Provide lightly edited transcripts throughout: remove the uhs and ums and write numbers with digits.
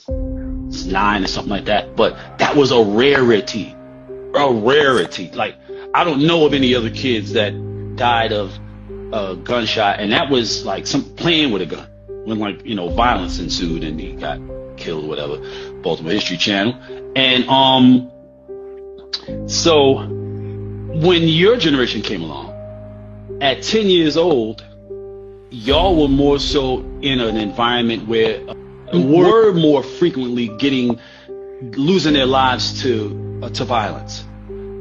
9 or something like that. But that was a rarity. A rarity. Like, I don't know of any other kids that died of a gunshot, and that was like some playing with a gun when, like, you know, violence ensued and he got killed or whatever. Baltimore History Channel. And so when your generation came along, at 10 years old, y'all were more so in an environment where were more frequently losing their lives to violence,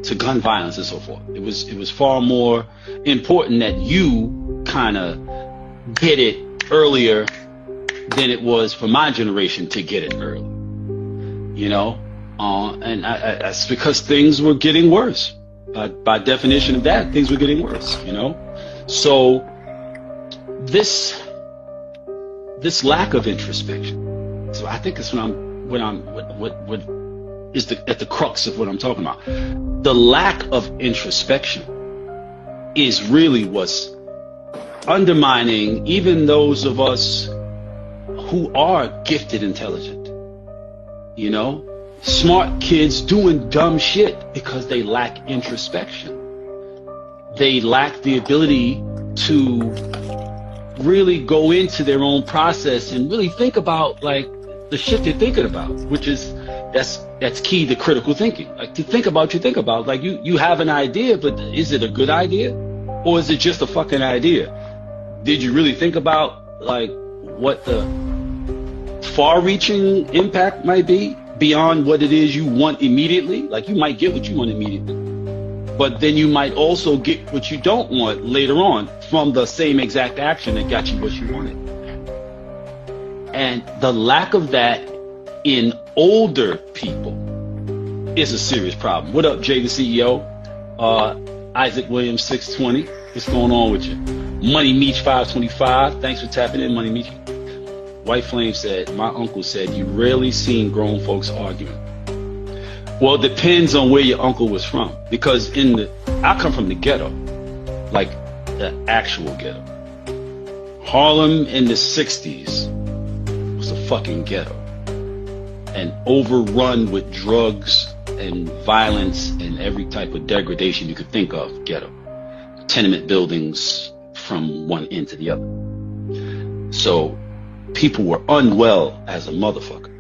to gun violence and so forth. It was far more important that you kind of get it earlier than it was for my generation to get it early, you know? And that's because things were getting worse. By definition of that, things were getting worse, you know? So this lack of introspection. So I think it's what is at the crux of what I'm talking about. The lack of introspection is really what's undermining even those of us who are gifted, intelligent, you know, smart kids doing dumb shit because they lack introspection. They lack the ability to really go into their own process and really think about, like, the shit they're thinking about, which is that's key to critical thinking. Like, to think about, like, you have an idea, but is it a good idea, or is it just a fucking idea? Did you really think about, like, what the far-reaching impact might be beyond what it is you want immediately? Like, you might get what you want immediately, but then you might also get what you don't want later on from the same exact action that got you what you wanted. And the lack of that in older people is a serious problem. What up, Jay the CEO? Isaac Williams 620. What's going on with you? Money Meech 525. Thanks for tapping in, Money Meech. White Flame said, my uncle said you rarely seen grown folks arguing. Well, it depends on where your uncle was from, because I come from the ghetto, like the actual ghetto. Harlem in the 60s was a fucking ghetto, and overrun with drugs and violence and every type of degradation you could think of. Ghetto tenement buildings from one end to the other. So people were unwell as a motherfucker.